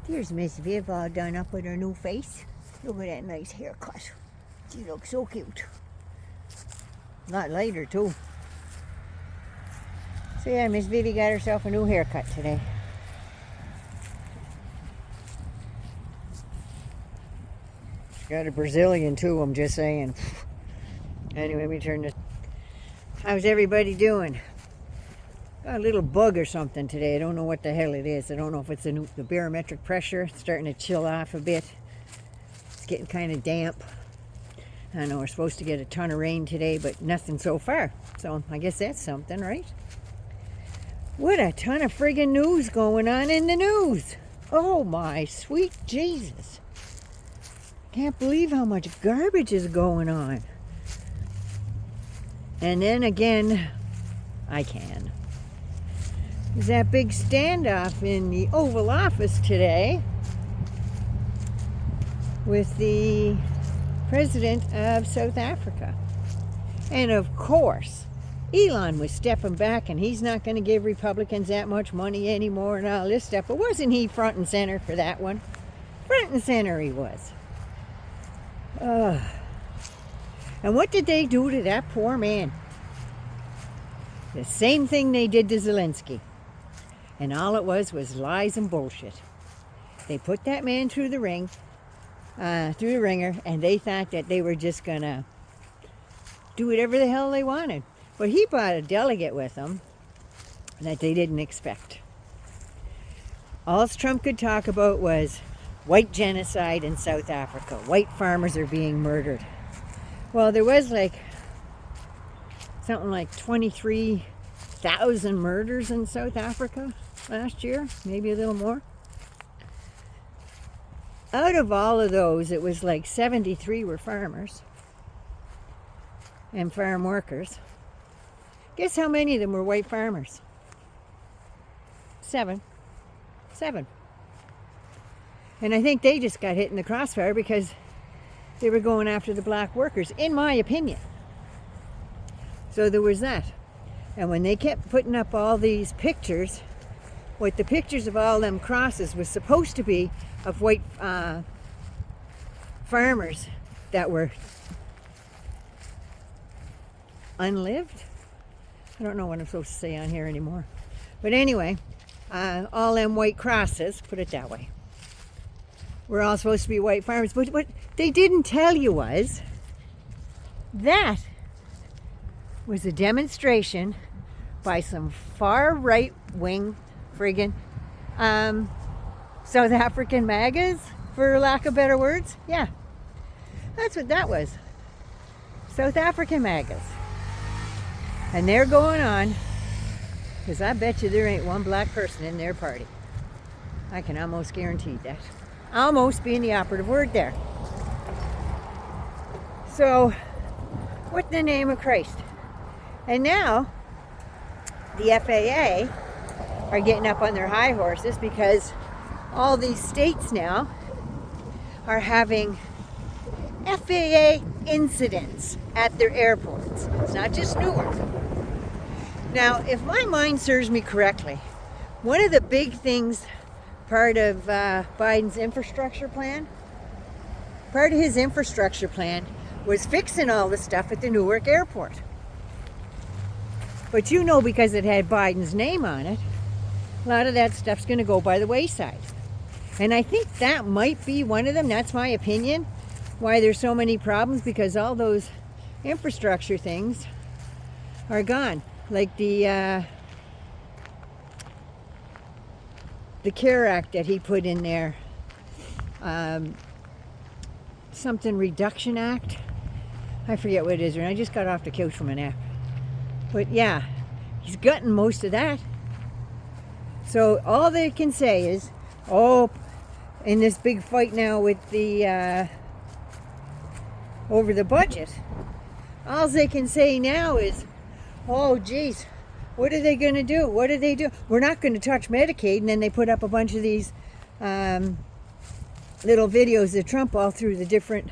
Here's Miss Viv all done up with her new face. Look at that nice haircut. She looks so cute. A lot lighter too. So yeah, Miss Vivi got herself a new haircut today. She got a Brazilian too, I'm just saying. Anyway, let me turn this. How's everybody doing? Got a little bug or something today. I don't know what the hell it is. I don't know if it's the barometric pressure. It's starting to chill off a bit. It's getting kind of damp. I know we're supposed to get a ton of rain today, but nothing so far. So I guess that's something, right? What a ton of friggin' news going on in the news. Oh my sweet Jesus. Can't believe how much garbage is going on. And then again, I can. There's that big standoff in the Oval Office today with the President of South Africa. And of course, Elon was stepping back and he's not going to give Republicans that much money anymore and all this stuff. But wasn't he front and center for that one? Front and center he was. And what did they do to that poor man? The same thing they did to Zelensky. And all it was lies and bullshit. They put that man through the ringer, and they thought that they were just gonna do whatever the hell they wanted. But he brought a delegate with him that they didn't expect. All Trump could talk about was white genocide in South Africa. White farmers are being murdered. Well, there was something like 23,000 murders in South Africa last year, maybe a little more. Out of all of those, it was like 73 were farmers and farm workers. Guess how many of them were white farmers? 7. And I think they just got hit in the crossfire because they were going after the black workers, in my opinion. So there was that. And when they kept putting up all these pictures, what the pictures of all them crosses was supposed to be of white farmers that were unlived. I don't know what I'm supposed to say on here anymore. But anyway, all them white crosses, put it that way, we're all supposed to be white farmers. But what they didn't tell you was that was a demonstration by some far right wing friggin' South African MAGAs, for lack of better words. Yeah, that's what that was. South African MAGAs. And they're going on, because I bet you there ain't one black person in their party. I can almost guarantee that. Almost being the operative word there. So, what in the name of Christ? And now, the FAA are getting up on their high horses because all these states now are having FAA incidents at their airports. It's not just Newark. Now, if my mind serves me correctly, one of the big things, part of Biden's infrastructure plan, part of his infrastructure plan was fixing all the stuff at the Newark airport. But you know, because it had Biden's name on it, a lot of that stuff's going to go by the wayside. And I think that might be one of them. That's my opinion. Why there's so many problems, because all those infrastructure things are gone. Like the CARE Act that he put in there, something Reduction Act. I forget what it is, and I just got off the couch from a nap. But yeah, he's gutting most of that. So all they can say is, oh, in this big fight now with the over the budget, all they can say now is, oh geez, what are they going to do? What do they do? We're not going to touch Medicaid. And then they put up a bunch of these little videos of Trump all through the different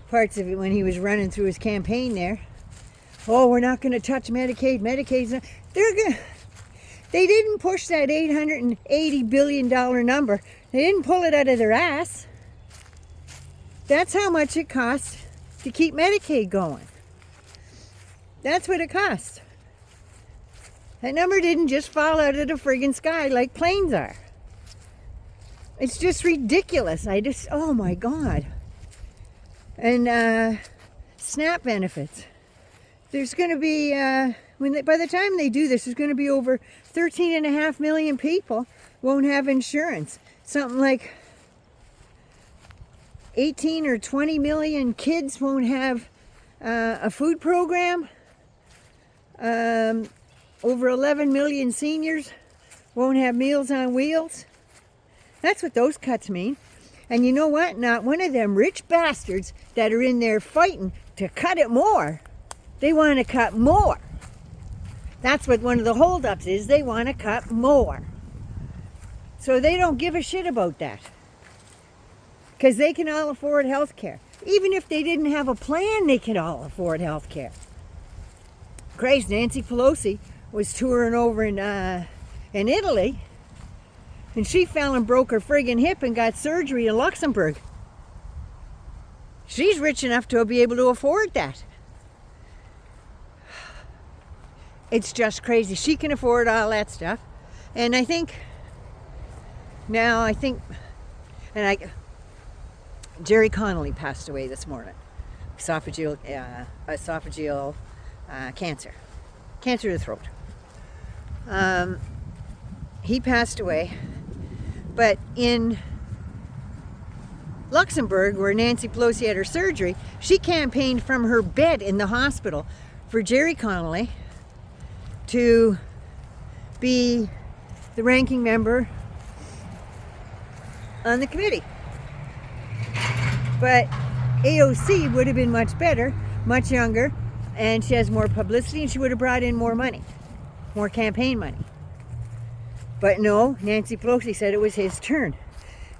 parts of it when he was running through his campaign there. Oh, we're not going to touch Medicaid. Medicaid's not. They didn't push that $880 billion number. They didn't pull it out of their ass. That's how much it costs to keep Medicaid going. That's what it costs. That number didn't just fall out of the friggin' sky like planes are. It's just ridiculous. Oh my God. And SNAP benefits. There's going to be, by the time they do this, there's going to be over 13.5 million people won't have insurance. Something like 18 or 20 million kids won't have a food program. Over 11 million seniors won't have Meals on Wheels. That's what those cuts mean. And you know what? Not one of them rich bastards that are in there fighting to cut it more. They want to cut more. That's what one of the holdups is. They want to cut more. So they don't give a shit about that. Because they can all afford health care. Even if they didn't have a plan, they can all afford health care. Christ, Nancy Pelosi was touring over in Italy. And she fell and broke her friggin' hip and got surgery in Luxembourg. She's rich enough to be able to afford that. It's just crazy. She can afford all that stuff. And I think, Jerry Connolly passed away this morning. Esophageal cancer. Cancer of the throat. He passed away. But in Luxembourg, where Nancy Pelosi had her surgery, she campaigned from her bed in the hospital for Jerry Connolly to be the ranking member on the committee. But AOC would have been much better, much younger, and she has more publicity, and she would have brought in more money, more campaign money. But no, Nancy Pelosi said it was his turn.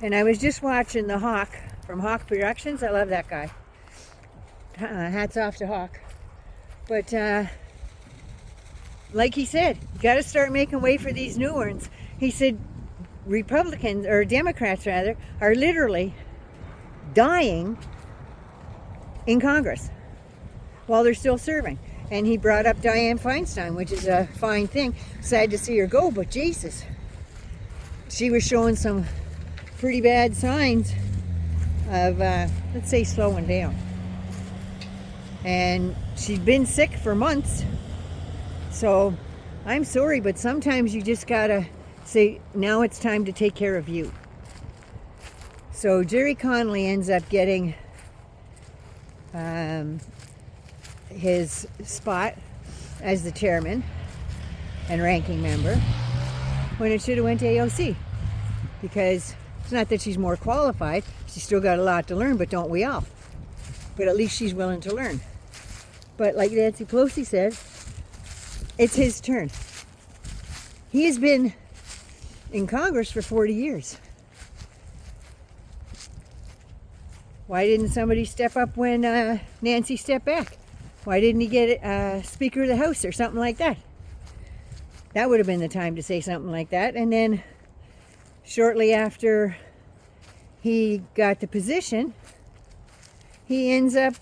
And I was just watching the Hawk from Hawk Productions. I love that guy. Hats off to Hawk. But like he said, you got to start making way for these new ones. He said Republicans, or Democrats rather, are literally dying in Congress while they're still serving. And he brought up Dianne Feinstein, which is a fine thing. Sad to see her go, but Jesus. She was showing some pretty bad signs of, let's say, slowing down. And she's been sick for months. So, I'm sorry, but sometimes you just gotta say, now it's time to take care of you. So, Jerry Connolly ends up getting his spot as the chairman and ranking member when it should have went to AOC, because it's not that she's more qualified, she's still got a lot to learn, but don't we all? But at least she's willing to learn. But like Nancy Pelosi said, it's his turn. He has been in Congress for 40 years. Why didn't somebody step up when Nancy stepped back? Why didn't he get Speaker of the House or something like that? That would have been the time to say something like that. And then shortly after he got the position, he ends up,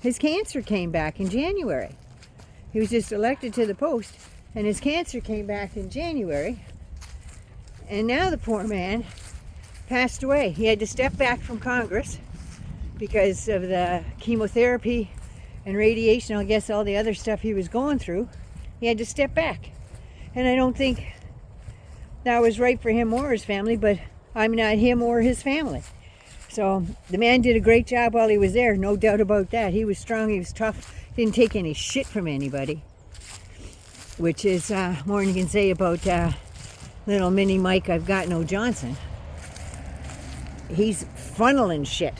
his cancer came back in January. He was just elected to the post, and his cancer came back in January. And now the poor man passed away. He had to step back from Congress because of the chemotherapy and radiation, I guess all the other stuff he was going through. He had to step back. And I don't think that was right for him or his family, but I'm not him or his family. So the man did a great job while he was there, no doubt about that. He was strong, he was tough, didn't take any shit from anybody, which is more than you can say about little mini Mike I've got no Johnson. He's funneling shit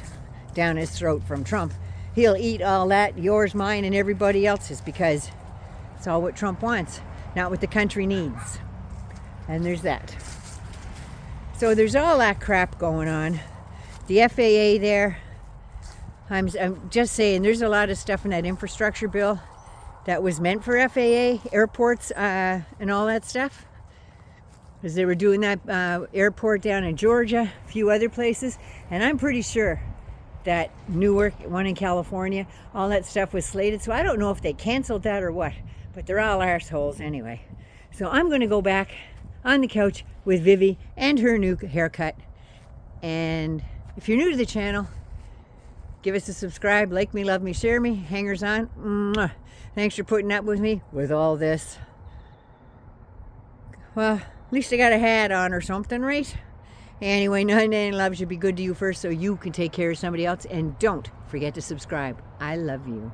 down his throat from Trump. He'll eat all that, yours, mine, and everybody else's, because it's all what Trump wants, not what the country needs. And there's that. So there's all that crap going on. The FAA there, I'm just saying, there's a lot of stuff in that infrastructure bill that was meant for FAA, airports, and all that stuff. Because they were doing that airport down in Georgia, a few other places. And I'm pretty sure that Newark, one in California, all that stuff was slated. So I don't know if they canceled that or what. But they're all arseholes anyway. So I'm going to go back on the couch with Vivi and her new haircut. And if you're new to the channel, give us a subscribe, like me, love me, share me, hangers on. Mwah. Thanks for putting up with me with all this. Well, at least I got a hat on or something, right? Anyway, none and love should be good to you first so you can take care of somebody else. And don't forget to subscribe. I love you.